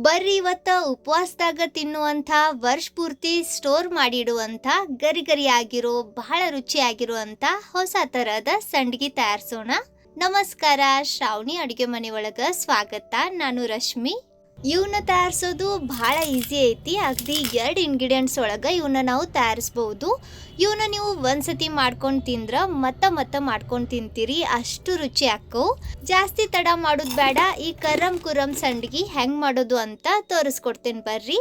ಬರ್ರಿ ಇವತ್ತ ಉಪವಾಸದಾಗ ತಿನ್ನುವಂಥ ವರ್ಷ ಪೂರ್ತಿ ಸ್ಟೋರ್ ಮಾಡಿಡುವಂಥ ಗರಿ ಗರಿ ಆಗಿರೋ ಬಹಳ ರುಚಿಯಾಗಿರುವಂಥ ಹೊಸ ತರಹದ ಸಂಡ್ಗಿ ತಯಾರಿಸೋಣ. ನಮಸ್ಕಾರ, ಶ್ರಾವಣಿ ಅಡುಗೆ ಮನೆ ಒಳಗ ಸ್ವಾಗತ. ನಾನು ರಶ್ಮಿ. ಇವನ್ನ ತಯಾರಿಸೋದು ಬಹಳ ಈಸಿ ಐತಿ. ಅಗದಿ 2 ಇಂಗ್ರೀಡಿಯೆಂಟ್ಸ್ ಒಳಗೆ ಇವನ್ನ ನಾವು ತಯಾರಿಸ್ಬೋದು. ಇವನ್ನ ನೀವು ಒಂದ್ಸತಿ ಮಾಡ್ಕೊಂಡು ತಿಂದ್ರೆ ಮತ್ತೆ ಮಾಡ್ಕೊಂಡು ತಿಂತೀರಿ, ಅಷ್ಟು ರುಚಿ ಆಕ್ಕವು. ಜಾಸ್ತಿ ತಡ ಮಾಡೋದು ಬೇಡ. ಈ ಕರಂ ಕುರಂ ಸಂಡ್ಗಿ ಹೆಂಗೆ ಮಾಡೋದು ಅಂತ ತೋರಿಸ್ಕೊಡ್ತೇನೆ ಬರ್ರಿ.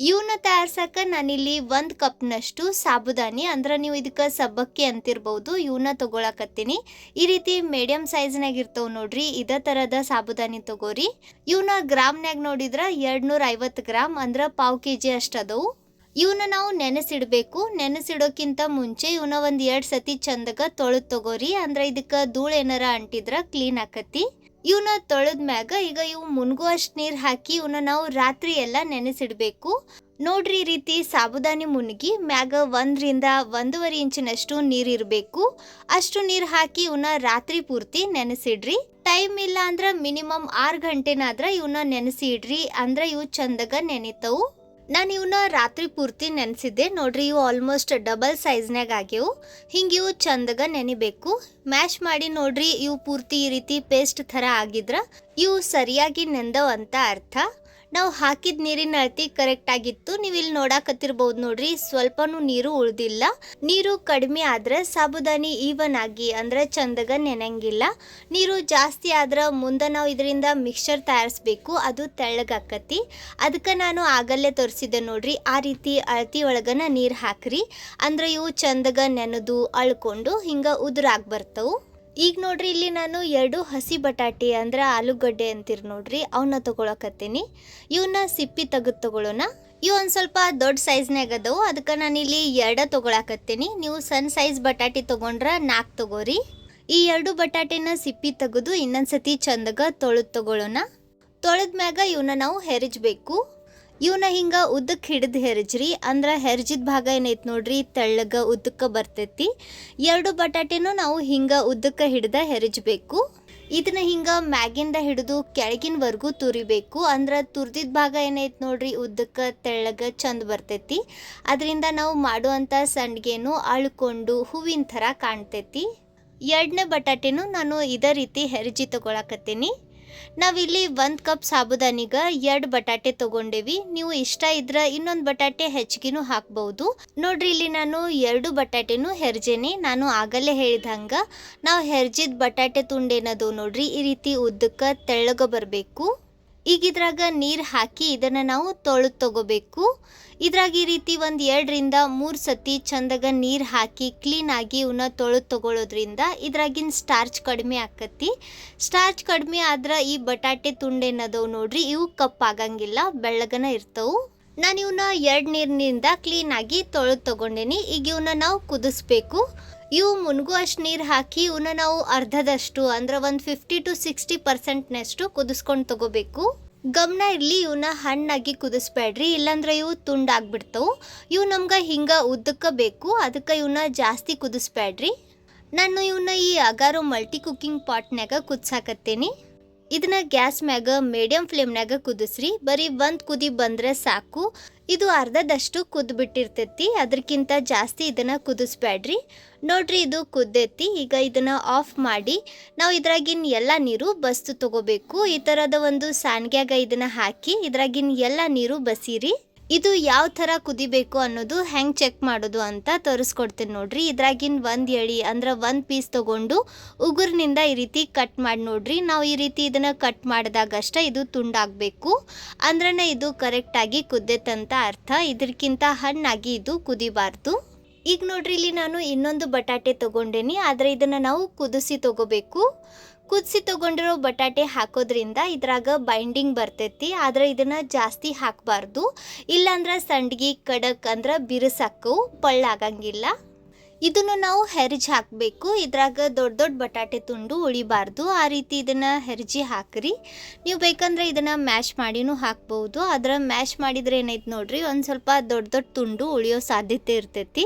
ಇವನ್ನ ತಯಾರ್ಸಕ್ಕೆ ನಾನಿಲ್ಲಿ 1 ಕಪ್ನಷ್ಟು ಸಾಬುದಾನಿ, ಅಂದ್ರೆ ನೀವು ಇದಕ್ಕೆ ಸಬ್ಬಕ್ಕಿ ಅಂತಿರ್ಬೋದು, ಇವನ್ನ ತಗೊಳಕತ್ತೀನಿ. ಈ ರೀತಿ ಮೀಡಿಯಂ ಸೈಜ್ನಾಗ ಇರ್ತಾವೆ ನೋಡ್ರಿ, ಇದೇ ಥರದ ಸಾಬುದಾನಿ ತಗೋರಿ. ಇವನ್ನ ಗ್ರಾಮ್ನಾಗ ನೋಡಿದ್ರೆ 250 ಗ್ರಾಮ್, ಅಂದ್ರೆ 1/4 kg ಅಷ್ಟು ಅದವು. ಇವನ್ನ ನಾವು ನೆನೆಸಿಡಬೇಕು. ನೆನೆಸಿಡೋಕ್ಕಿಂತ ಮುಂಚೆ ಇವನ್ನ 1-2 ಸತಿ ಚಂದಗ ತೊಳೆದು ತಗೋರಿ, ಅಂದ್ರೆ ಇದಕ್ಕೆ ಧೂಳು ಏನಾರ ಅಂಟಿದ್ರೆ ಕ್ಲೀನ್ ಆಕತಿ. ಇವನ್ನ ತೊಳೆದ ಮ್ಯಾಗ ಈಗ ಇವು ಮುನ್ಗುವಷ್ಟು ನೀರು ಹಾಕಿ ಇವನ್ನ ನಾವು ರಾತ್ರಿ ಎಲ್ಲ ನೆನೆಸಿಡಬೇಕು. ನೋಡ್ರಿ, ಈ ರೀತಿ ಸಾಬುದಾನಿ ಮುನ್ಗಿ ಮ್ಯಾಗ 1ರಿಂದ 1.5 ಇಂಚಿನಷ್ಟು ನೀರು ಇರಬೇಕು. ಅಷ್ಟು ನೀರು ಹಾಕಿ ಇವನ್ನ ರಾತ್ರಿ ಪೂರ್ತಿ ನೆನೆಸಿಡ್ರಿ. ಟೈಮ್ ಇಲ್ಲ ಅಂದ್ರೆ ಮಿನಿಮಮ್ 6 ಗಂಟೆನಾದ್ರ ಇವನ್ನ ನೆನೆಸಿ ಇಡ್ರಿ, ಅಂದ್ರೆ ಇವು ಚಂದಗ ನೆನಿತವು. ನಾನು ಇವನ್ನ ರಾತ್ರಿ ಪೂರ್ತಿ ನೆನೆಸಿದ್ದೆ. ನೋಡ್ರಿ, ಇವು ಆಲ್ಮೋಸ್ಟ್ ಡಬಲ್ ಸೈಜ್ನಾಗ ಆಗ್ಯವು. ಹಿಂಗೆ ಇವು ಚಂದಗ ನೆನಿಬೇಕು. ಮ್ಯಾಶ್ ಮಾಡಿ ನೋಡ್ರಿ, ಇವು ಪೂರ್ತಿ ಈ ರೀತಿ ಪೇಸ್ಟ್ ಥರ ಆಗಿದ್ರೆ ಇವು ಸರಿಯಾಗಿ ನೆಂದವು ಅಂತ ಅರ್ಥ. ನಾವು ಹಾಕಿದ ನೀರಿನ ಅಳತಿ ಕರೆಕ್ಟ್ ಆಗಿತ್ತು. ನೀವು ಇಲ್ಲಿ ನೋಡಾಕತ್ತಿರ್ಬೋದು ನೋಡ್ರಿ, ಸ್ವಲ್ಪನೂ ನೀರು ಉಳ್ದಿಲ್ಲ. ನೀರು ಕಡಿಮೆ ಆದ್ರೆ ಸಾಬುದಾನಿ ಈವನ್ ಆಗಿ ಅಂದ್ರೆ ಚಂದಗ ನೆನಂಗಿಲ್ಲ. ನೀರು ಜಾಸ್ತಿ ಆದ್ರೆ ಮುಂದೆ ನಾವು ಇದರಿಂದ ಮಿಕ್ಸ್ಚರ್ ತಯಾರಿಸ್ಬೇಕು, ಅದು ತೆಳ್ಳಗಾಕತಿ. ಅದಕ್ಕೆ ನಾನು ಆಗಲ್ಲೇ ತೋರಿಸಿದ್ದೆ ನೋಡ್ರಿ, ಆ ರೀತಿ ಅಳತಿ ಒಳಗನ ನೀರು ಹಾಕ್ರಿ, ಅಂದ್ರೆ ಇವು ಚಂದಗ ನೆನೆದು ಅಳ್ಕೊಂಡು ಹಿಂಗೆ ಉದುರಾಗಿ ಬರ್ತವು. ಈಗ ನೋಡ್ರಿ, ಇಲ್ಲಿ ನಾನು 2 ಹಸಿ ಬಟಾಟೆ ಅಂದ್ರೆ ಆಲೂಗಡ್ಡೆ ಅಂತೀರಿ ನೋಡ್ರಿ, ಅವನ್ನ ತಗೊಳಕತ್ತೀನಿ. ಇವನ್ನ ಸಿಪ್ಪಿ ತೆಗೆದು ತಗೊಳ್ಳೋಣ. ಇವು ಒಂದು ಸ್ವಲ್ಪ ದೊಡ್ಡ ಸೈಜ್ನಾಗ ಅದಾವು, ಅದಕ್ಕೆ ನಾನಿಲ್ಲಿ 2 ತಗೊಳಕತ್ತೀನಿ. ನೀವು ಸಣ್ಣ ಸೈಜ್ ಬಟಾಟೆ ತೊಗೊಂಡ್ರೆ 4 ತಗೋರಿ. ಈ 2 ಬಟಾಟೆನ ಸಿಪ್ಪಿ ತೆಗೆದು ಇನ್ನೊಂದ್ಸತಿ ಚಂದಗ ತೊಳೆದು ತಗೊಳ್ಳೋಣ. ತೊಳೆದ ಮ್ಯಾಗ ಇವನ್ನ ನಾವು ಹೆರಿಜ್ಬೇಕು. ಇವನ್ನ ಹಿಂಗ ಉದ್ದಕ್ಕೆ ಹಿಡಿದು ಹೆರಜ್ರಿ, ಅಂದ್ರೆ ಹೆರ್ಜಿದ ಭಾಗ ಏನೈತಿ ನೋಡ್ರಿ, ತೆಳ್ಳಗ ಉದ್ದಕ್ಕೆ ಬರ್ತೈತಿ. 2 ಬಟಾಟೆನೂ ನಾವು ಹಿಂಗ ಉದ್ದಕ್ಕೆ ಹಿಡ್ದ ಹೆರಜ್ಬೇಕು. ಇದನ್ನ ಹಿಂಗ ಮ್ಯಾಗಿಂದ ಹಿಡಿದು ಕೆಳಗಿನವರೆಗೂ ತುರಿಬೇಕು. ಅಂದ್ರೆ ತುರ್ದಿದ ಭಾಗ ಏನೈತಿ ನೋಡ್ರಿ, ಉದ್ದಕ್ಕೆ ತೆಳ್ಳಗ ಚಂದ ಬರ್ತೈತಿ. ಅದರಿಂದ ನಾವು ಮಾಡುವಂಥ ಸಂಡ್ಗೆನು ಅಳ್ಕೊಂಡು ಹೂವಿನ ಥರ ಕಾಣ್ತೈತಿ. 2ನೇ ಬಟಾಟೆನೂ ನಾನು ಇದೇ ರೀತಿ ಹೆರಜಿ ತಗೊಳಕತ್ತೀನಿ. ನಾವಿಲ್ಲಿ 1 ಕಪ್ ಸಾಬುದಾನಿಗೆ 2 ಬಟಾಟೆ ತೊಗೊಂಡೇವಿ. ನೀವು ಇಷ್ಟ ಇದ್ರೆ ಇನ್ನೊಂದು ಬಟಾಟೆ ಹೆಚ್ಚಿಗೆನೂ ಹಾಕ್ಬಹುದು. ನೋಡ್ರಿ, ಇಲ್ಲಿ ನಾನು 2 ಬಟಾಟೆನೂ ಹೆರ್ಜೇನಿ. ನಾನು ಆಗಲೇ ಹೇಳಿದಂಗ ನಾವು ಹೆರ್ಜಿದ ಬಟಾಟೆ ತುಂಡೇನದು ನೋಡ್ರಿ, ಈ ರೀತಿ ಉದ್ದಕ್ಕೆ ತೆಳ್ಳಗ ಬರಬೇಕು. ಈಗ ಇದ್ರಾಗ ನೀರು ಹಾಕಿ ಇದನ್ನು ನಾವು ತೊಳೆದು ತಗೋಬೇಕು. ಇದ್ರಾಗ ಈ ರೀತಿ 2ರಿಂದ 3 ಸತಿ ಚಂದಗ ನೀರು ಹಾಕಿ ಕ್ಲೀನಾಗಿ ಇವನ್ನ ತೊಳೆದು ತಗೊಳ್ಳೋದ್ರಿಂದ ಇದ್ರಾಗಿನ ಸ್ಟಾರ್ಚ್ ಕಡಿಮೆ ಆಕತಿ. ಸ್ಟಾರ್ಚ್ ಕಡಿಮೆ ಆದ್ರೆ ಈ ಬಟಾಟೆ ತುಂಡೇನದವು ನೋಡ್ರಿ, ಇವು ಕಪ್ಪಾಗಂಗಿಲ್ಲ, ಬೆಳ್ಳಗನ ಇರ್ತವು. ನಾನು ಇವನ್ನ 2 ನೀರಿನಿಂದ ಕ್ಲೀನಾಗಿ ತೊಳೆದು ತಗೊಂಡೇನಿ. ಈಗ ಇವನ್ನ ನಾವು ಕುದಿಸ್ಬೇಕು. ಇವು ಮುನ್ಗುವಷ್ಟು ನೀರು ಹಾಕಿ ಇವನ್ನ ನಾವು ಅರ್ಧದಷ್ಟು ಅಂದ್ರೆ 50 to 60% ಕುದಿಸ್ಕೊಂಡು ತಗೋಬೇಕು. ಗಮನ ಇರಲಿ, ಇವನ್ನ ಹಣ್ಣಾಗಿ ಕುದಿಸ್ಬೇಡ್ರಿ, ಇಲ್ಲಾಂದ್ರೆ ಇವು ತುಂಡಾಗ್ಬಿಡ್ತವು. ಇವು ನಮ್ಗೆ ಹಿಂಗೆ ಉದ್ದಕ್ಕೆ ಬೇಕು, ಅದಕ್ಕೆ ಇವನ್ನ ಜಾಸ್ತಿ ಕುದಿಸ್ಬೇಡ್ರಿ. ನಾನು ಇವನ್ನ ಈ ಅಗಾರೋ ಮಲ್ಟಿ ಕುಕ್ಕಿಂಗ್ ಪಾಟ್ನಾಗ ಕುದಿಸಾಕತ್ತೇನಿ. ಇದನ್ನ ಗ್ಯಾಸ್ ಮ್ಯಾಗ ಮೀಡಿಯಂ ಫ್ಲೇಮ್ನಾಗ ಕುದಿಸ್ರಿ. ಬರೀ 1 ಕುದಿ ಬಂದರೆ ಸಾಕು. ಇದು ಅರ್ಧದಷ್ಟು ಕುದ್ಬಿಟ್ಟಿರ್ತೈತಿ, ಅದಕ್ಕಿಂತ ಜಾಸ್ತಿ ಇದನ್ನು ಕುದಿಸ್ಬೇಡ್ರಿ. ನೋಡ್ರಿ, ಇದು ಕುದ್ದೈತಿ. ಈಗ ಇದನ್ನು ಆಫ್ ಮಾಡಿ ನಾವು ಇದ್ರಾಗಿನ ಎಲ್ಲ ನೀರು ಬಸ್ತು ತಗೋಬೇಕು. ಈ ಥರದ ಒಂದು ಸಾನ್ಗ್ಯಾಗ ಇದನ್ನು ಹಾಕಿ ಇದ್ರಾಗಿನ ಎಲ್ಲ ನೀರು ಬಸೀರಿ. ಇದು ಯಾವ ಥರ ಕುದಿಬೇಕು ಅನ್ನೋದು ಹೆಂಗೆ ಚೆಕ್ ಮಾಡೋದು ಅಂತ ತೋರಿಸ್ಕೊಡ್ತೀನಿ ನೋಡ್ರಿ. ಇದ್ರಾಗಿನ 1 ಎಳೆ ಅಂದ್ರೆ 1 ಪೀಸ್ ತೊಗೊಂಡು ಉಗುರಿನಿಂದ ಈ ರೀತಿ ಕಟ್ ಮಾಡಿ ನೋಡ್ರಿ. ನಾವು ಈ ರೀತಿ ಇದನ್ನು ಕಟ್ ಮಾಡಿದಾಗಷ್ಟೇ ಇದು ತುಂಡಾಗಬೇಕು, ಅಂದ್ರೆ ಇದು ಕರೆಕ್ಟಾಗಿ ಕುದ್ದೈತಂತ ಅರ್ಥ. ಇದಕ್ಕಿಂತ ಹಣ್ಣಾಗಿ ಇದು ಕುದಿಬಾರ್ದು. ಈಗ ನೋಡ್ರಿ, ಇಲ್ಲಿ ನಾನು ಇನ್ನೊಂದು ಬಟಾಟೆ ತೊಗೊಂಡೇನಿ, ಆದರೆ ಇದನ್ನು ನಾವು ಕುದಿಸಿ ತಗೋಬೇಕು. ಕುದಿಸಿ ತೊಗೊಂಡಿರೋ ಬಟಾಟೆ ಹಾಕೋದ್ರಿಂದ ಇದ್ರಾಗ ಬೈಂಡಿಂಗ್ ಬರ್ತೈತಿ, ಆದರೆ ಇದನ್ನು ಜಾಸ್ತಿ ಹಾಕಬಾರ್ದು, ಇಲ್ಲಾಂದ್ರೆ ಸಂಡ್ಗಿ ಕಡಕ್ ಅಂದ್ರೆ ಬಿರುಸಾಕವು, ಪಳ್ಳಾಗಂಗಿಲ್ಲ. ಇದನ್ನು ನಾವು ಹೆರ್ಜಿ ಹಾಕಬೇಕು. ಇದ್ರಾಗ ದೊಡ್ಡ ದೊಡ್ಡ ಬಟಾಟೆ ತುಂಡು ಉಳಿಬಾರ್ದು, ಆ ರೀತಿ ಇದನ್ನು ಹೆರ್ಜಿ ಹಾಕ್ರಿ. ನೀವು ಬೇಕಂದ್ರೆ ಇದನ್ನು ಮ್ಯಾಶ್ ಮಾಡಿನೂ ಹಾಕ್ಬೋದು. ಅದರ ಮ್ಯಾಶ್ ಮಾಡಿದ್ರೆ ಏನೈತೆ ನೋಡ್ರಿ, ಒಂದು ಸ್ವಲ್ಪ ದೊಡ್ಡ ದೊಡ್ಡ ತುಂಡು ಉಳಿಯೋ ಸಾಧ್ಯತೆ ಇರ್ತೈತಿ.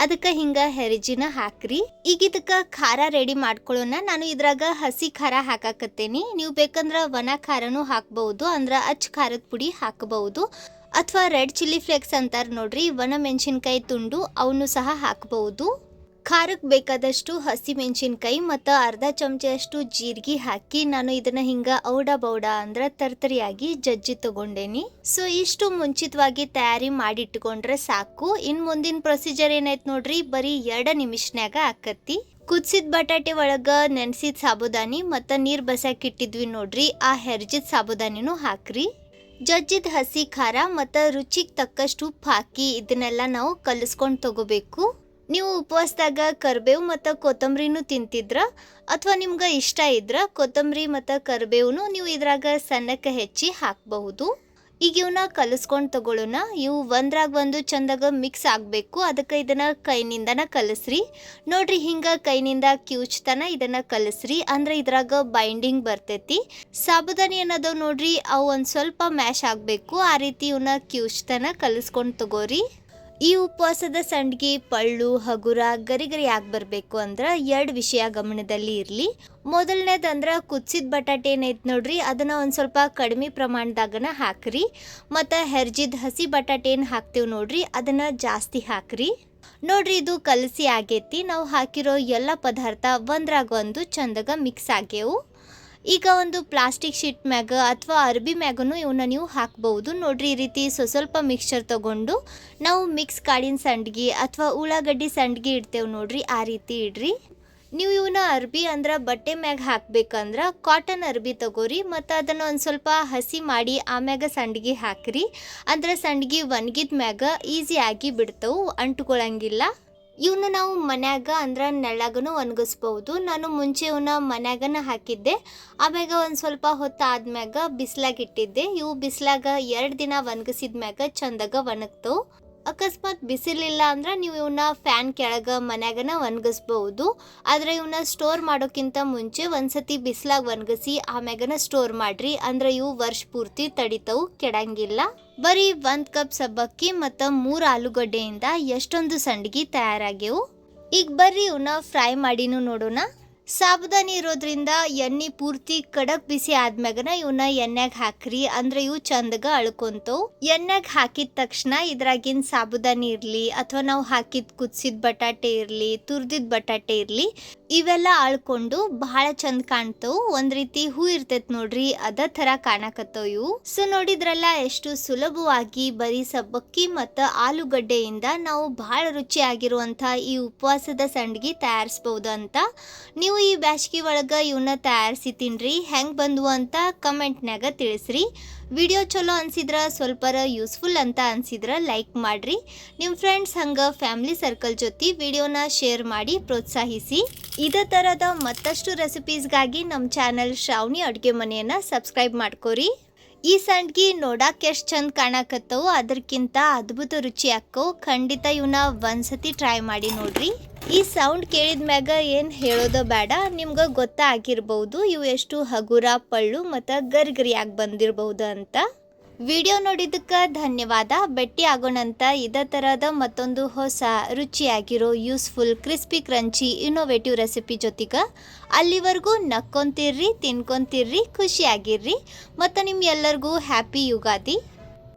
ಅದಕ್ಕೆ ಹಿಂಗೆ ಹೆರ್ಜಿನ ಹಾಕ್ರಿ. ಈಗ ಇದಕ್ಕೆ ಖಾರ ರೆಡಿ ಮಾಡ್ಕೊಳ್ಳೋಣ. ನಾನು ಇದ್ರಾಗ ಹಸಿ ಖಾರ ಹಾಕಾಕತ್ತೇನಿ. ನೀವು ಬೇಕಂದ್ರೆ ಒಣ ಖಾರನೂ ಹಾಕ್ಬೋದು, ಅಂದ್ರೆ ಅಚ್ಚ ಖಾರದ ಪುಡಿ ಹಾಕಬಹುದು. ಅಥವಾ ರೆಡ್ ಚಿಲ್ಲಿ ಫ್ಲೇಕ್ಸ್ ಅಂತಾರೆ ನೋಡ್ರಿ, ಒಣ ಮೆಣಸಿನ್ಕಾಯಿ ತುಂಡು ಅವನು ಸಹ ಹಾಕಬಹುದು. ಖಾರಕ್ಕೆ ಬೇಕಾದಷ್ಟು ಹಸಿ ಮೆಣಸಿನ್ಕಾಯಿ ಮತ್ತು ಅರ್ಧ ಚಮಚಷ್ಟು ಜೀರಿಗೆ ಹಾಕಿ ನಾನು ಇದನ್ನ ಹಿಂಗ ಔಡ ಬೌಡ ಅಂದ್ರೆ ತರ್ತರಿಯಾಗಿ ಜಜ್ಜಿ ತಗೊಂಡೇನಿ. ಸೊ ಇಷ್ಟು ಮುಂಚಿತವಾಗಿ ತಯಾರಿ ಮಾಡಿಟ್ಕೊಂಡ್ರೆ ಸಾಕು. ಇನ್ ಮುಂದಿನ ಪ್ರೊಸೀಜರ್ ಏನೈತೆ ನೋಡ್ರಿ, ಬರೀ 2 ನಿಮಿಷನ್ಯಾಗ ಆಕತಿ. ಕುದಿಸಿದ ಬಟಾಟೆ ಒಳಗ ನೆನೆಸಿದ ಸಾಬುದಾನಿ ಮತ್ತು ನೀರು ಬಸಾಕ್ ಇಟ್ಟಿದ್ವಿ ನೋಡ್ರಿ, ಆ ಹೆರ್ಜಿದ ಸಾಬುದಾನಿನೂ ಹಾಕ್ರಿ. ಜಜ್ಜಿದ ಹಸಿ ಖಾರ ಮತ್ತು ರುಚಿಗೆ ತಕ್ಕಷ್ಟು ಉಪ್ಪು ಹಾಕಿ ಇದನ್ನೆಲ್ಲ ನಾವು ಕಲಿಸ್ಕೊಂಡು ತಗೋಬೇಕು. ನೀವು ಉಪವಾಸದಾಗ ಕರಿಬೇವು ಮತ್ತು ಕೊತ್ತಂಬರಿನೂ ತಿಂತಿದ್ರ, ಅಥವಾ ನಿಮ್ಗೆ ಇಷ್ಟ ಇದ್ರೆ ಕೊತ್ತಂಬರಿ ಮತ್ತು ಕರಿಬೇವು ನೀವು ಇದ್ರಾಗ ಸಣ್ಣಕ್ಕೆ ಹೆಚ್ಚಿ ಹಾಕಬಹುದು. ಈಗ ಇವನ್ನ ಕಲಿಸ್ಕೊಂಡು ತಗೊಳ್ಳೋಣ. ಇವು ಒಂದ್ರಾಗ ಒಂದು ಚಂದಾಗ ಮಿಕ್ಸ್ ಆಗಬೇಕು. ಅದಕ್ಕೆ ಇದನ್ನು ಕೈನಿಂದನ ಕಲಿಸ್ರಿ. ನೋಡ್ರಿ, ಹಿಂಗೆ ಕೈನಿಂದ ಕಿವುಚ್ತನ ಇದನ್ನು ಕಲಿಸ್ರಿ, ಅಂದ್ರೆ ಇದ್ರಾಗ ಬೈಂಡಿಂಗ್ ಬರ್ತೈತಿ. ಸಾಬುದಾನಿ ಅನ್ನೋದು ನೋಡ್ರಿ, ಅವು ಒಂದು ಸ್ವಲ್ಪ ಮ್ಯಾಶ್ ಆಗಬೇಕು. ಆ ರೀತಿ ಇವನ್ನ ಕಿವುಚ್ತನ ಕಲಿಸ್ಕೊಂಡು ತಗೋರಿ. ಈ ಉಪವಾಸದ ಸಂಡ್ಗಿ ಪಳ್ಳು ಹಗುರ ಗರಿ ಗರಿ ಆಗಿ ಬರಬೇಕು ಅಂದ್ರೆ 2 ವಿಷಯ ಗಮನದಲ್ಲಿ ಇರಲಿ. ಮೊದಲನೇದಂದ್ರೆ ಕುದಿಸಿದ ಬಟಾಟೆ ಏನೈತೆ ನೋಡ್ರಿ, ಅದನ್ನು ಒಂದು ಸ್ವಲ್ಪ ಕಡಿಮೆ ಪ್ರಮಾಣದಾಗನ ಹಾಕ್ರಿ. ಮತ್ತು ಹೆರ್ಜಿದ ಹಸಿ ಬಟಾಟೆ ಏನು ಹಾಕ್ತೀವಿ ನೋಡ್ರಿ, ಅದನ್ನು ಜಾಸ್ತಿ ಹಾಕ್ರಿ. ನೋಡ್ರಿ, ಇದು ಕಲಸಿ ಆಗೈತಿ. ನಾವು ಹಾಕಿರೋ ಎಲ್ಲ ಪದಾರ್ಥ ಒಂದ್ರಾಗ ಒಂದು ಚಂದಾಗ ಮಿಕ್ಸ್ ಆಗ್ಯವು. ಈಗ ಒಂದು ಪ್ಲಾಸ್ಟಿಕ್ ಶೀಟ್ ಮ್ಯಾಗ ಅಥವಾ ಅರ್ಬಿ ಮ್ಯಾಗನು ಇವನ್ನ ನೀವು ಹಾಕ್ಬಹುದು. ನೋಡ್ರಿ, ಈ ರೀತಿ ಸ್ವಲ್ಪ ಮಿಕ್ಸ್ಚರ್ ತಗೊಂಡು ನಾವು ಮಿಕ್ಸ್ ಕಾಳಿನ ಸಂಡ್ಗಿ ಅಥವಾ ಉಳ್ಳಾಗಡ್ಡಿ ಸಂಡ್ಗಿ ಇಡ್ತೇವೆ ನೋಡ್ರಿ, ಆ ರೀತಿ ಇಡ್ರಿ. ನೀವು ಇವನ್ನ ಅರ್ಬಿ ಅಂದ್ರೆ ಬಟ್ಟೆ ಮ್ಯಾಗ ಹಾಕ್ಬೇಕಂದ್ರೆ ಕಾಟನ್ ಅರ್ಬಿ ತಗೋರಿ, ಮತ್ತು ಅದನ್ನು ಒಂದು ಸ್ವಲ್ಪ ಹಸಿ ಮಾಡಿ ಆಮ್ಯಾಗ ಸಂಡ್ಗಿ ಹಾಕ್ರಿ. ಅಂದ್ರೆ ಸಂಡ್ಗಿ ಒಣಗಿದ ಮ್ಯಾಗ ಈಸಿಯಾಗಿ ಬಿಡ್ತವು, ಅಂಟ್ಕೊಳಂಗಿಲ್ಲ. ಇವನ್ನ ನಾವು ಮನ್ಯಾಗ ಅಂದ್ರೆ ನೆಳ್ಳಾಗನು ಒಣಗಿಸ್ಬಹುದು. ನಾನು ಮುಂಚೆ ಇವನ್ನ ಮನ್ಯಾಗನ ಹಾಕಿದ್ದೆ, ಆಮ್ಯಾಗ ಒಂದು ಸ್ವಲ್ಪ ಹೊತ್ತು ಆದ್ಮ್ಯಾಗ ಬಿಸಿಲಾಗ ಇಟ್ಟಿದ್ದೆ. ಇವು ಬಿಸಿಲಾಗ 2 ದಿನ ಒಣಗಿಸಿದ ಮ್ಯಾಗ ಚಂದಾಗ ಒಣಗ್ತವು. ಅಕಸ್ಮಾತ್ ಬಿಸಿಲಿಲ್ಲ ಅಂದ್ರೆ ನೀವು ಇವನ್ನ ಫ್ಯಾನ್ ಕೆಳಗೆ ಮನ್ಯಾಗನ ಒಣಗಿಸ್ಬಹುದು. ಆದರೆ ಇವನ್ನ ಸ್ಟೋರ್ ಮಾಡೋಕ್ಕಿಂತ ಮುಂಚೆ ಒಂದ್ಸತಿ ಬಿಸಿಲಾಗ ಒಣಗಿಸಿ ಆಮ್ಯಾಗನ ಸ್ಟೋರ್ ಮಾಡ್ರಿ, ಅಂದ್ರೆ ಇವು ವರ್ಷ ಪೂರ್ತಿ ತಡಿತವು, ಕೆಡಂಗಿಲ್ಲ. ಬರೀ 1 ಕಪ್ ಸಬ್ಬಕ್ಕಿ ಮತ್ತು 3 ಆಲೂಗಡ್ಡೆಯಿಂದ ಎಷ್ಟೊಂದು ಸಂಡ್ಗಿ ತಯಾರಾಗ್ಯವು. ಈಗ ಬರ್ರಿ ಇವನ್ನ ಫ್ರೈ ಮಾಡಿನೂ ನೋಡೋಣ. ಸಾಬುದಾನಿ ಇರೋದ್ರಿಂದ ಎಣ್ಣೆ ಪೂರ್ತಿ ಕಡಕ್ ಬಿಸಿ ಆದ್ಮ್ಯಾಗನ ಇವನ್ನ ಎಣ್ಣೆಗೆ ಹಾಕ್ರಿ, ಅಂದ್ರೆ ಇವು ಚಂದಗ ಅಳ್ಕೊಂತವು. ಎಣ್ಣೆಗೆ ಹಾಕಿದ ತಕ್ಷಣ ಇದ್ರಾಗಿನ ಸಾಬುದಾನಿ ಇರ್ಲಿ ಅಥವಾ ನಾವು ಹಾಕಿದ ಕುದಿಸಿದ ಬಟಾಟೆ ಇರ್ಲಿ ತುರ್ದಿದ ಬಟಾಟೆ ಇರ್ಲಿ, ಇವೆಲ್ಲ ಅಳ್ಕೊಂಡು ಬಹಳ ಚಂದ ಕಾಣ್ತವು. ಒಂದ್ ರೀತಿ ಹೂ ಇರ್ತೈತ್ ನೋಡ್ರಿ, ಅದ ತರ ಕಾಣಕತ್ತವ್ ಇವು. ಸೊ ನೋಡಿದ್ರಲ್ಲ, ಎಷ್ಟು ಸುಲಭವಾಗಿ ಬರೀ ಸಬ್ಬಕ್ಕಿ ಮತ್ತು ಆಲೂಗಡ್ಡೆಯಿಂದ ನಾವು ಬಹಳ ರುಚಿಯಾಗಿರುವಂತ ಈ ಉಪವಾಸದ ಸಂಡ್ಗಿ ತಯಾರಿಸಬಹುದು ಅಂತ. ನೀವು ಈ ಬ್ಯಾಸ್ಗಿ ಒಳಗ ಇವನ್ನ ತಯಾರಿಸಿ ತಿನ್ರಿ. ಹೆಂಗ್ ಬಂದ್ವು ಅಂತ ಕಮೆಂಟ್ನಾಗ ತಿಳಿಸ್ರಿ. ವಿಡಿಯೋ ಚಲೋ ಅನ್ಸಿದ್ರ ಸ್ವಲ್ಪರ ಯೂಸ್ಫುಲ್ ಅಂತ ಅನ್ಸಿದ್ರ ಲೈಕ್ ಮಾಡ್ರಿ. ನಿಮ್ಮ ಫ್ರೆಂಡ್ಸ್ ಹಂಗ ಫ್ಯಾಮಿಲಿ ಸರ್ಕಲ್ ಜೊತೆ ವಿಡಿಯೋನ ಶೇರ್ ಮಾಡಿ ಪ್ರೋತ್ಸಾಹಿಸಿ. ಇದೇ ಥರದ ಮತ್ತಷ್ಟು ರೆಸಿಪೀಸ್ಗಾಗಿ ನಮ್ಮ ಚಾನಲ್ ಶ್ರಾವಣಿ ಅಡುಗೆ ಮನೆಯನ್ನು ಸಬ್ಸ್ಕ್ರೈಬ್ ಮಾಡ್ಕೋರಿ. ಈ ಸಂಡ್ಗಿ ನೋಡಕ್ಕೆ ಎಷ್ಟು ಚಂದ ಕಾಣಕತ್ತವು, ಅದಕ್ಕಿಂತ ಅದ್ಭುತ ರುಚಿ ಆಕ್ಕವು. ಖಂಡಿತ ಇವನ್ನ ಒಂದ್ಸತಿ ಟ್ರೈ ಮಾಡಿ ನೋಡ್ರಿ. ಈ ಸೌಂಡ್ ಕೇಳಿದ ಮ್ಯಾಗ ಏನು ಹೇಳೋದು ಬೇಡ, ನಿಮ್ಗೆ ಗೊತ್ತಾಗಿರ್ಬೋದು ಇವು ಎಷ್ಟು ಹಗುರ ಪಳ್ಳು ಮತ್ತು ಗರಿಗರಿಯಾಗಿ ಬಂದಿರಬಹುದು ಅಂತ. ವಿಡಿಯೋ ನೋಡಿದ್ದಕ್ಕೆ ಧನ್ಯವಾದ. ಭೇಟಿ ಆಗೋಣಂತ ಇದೇ ಥರದ ಮತ್ತೊಂದು ಹೊಸ ರುಚಿಯಾಗಿರೋ useful crispy crunchy innovative recipe ಜೊತೆಗೆ. ಅಲ್ಲಿವರೆಗೂ ನಕ್ಕೊಂತಿರ್ರಿ, ತಿನ್ಕೊಂತಿರ್ರಿ, ಖುಷಿಯಾಗಿರ್ರಿ. ಮತ್ತು ನಿಮ್ಮ ಎಲ್ಲರಿಗೂ ಹ್ಯಾಪಿ ಯುಗಾದಿ.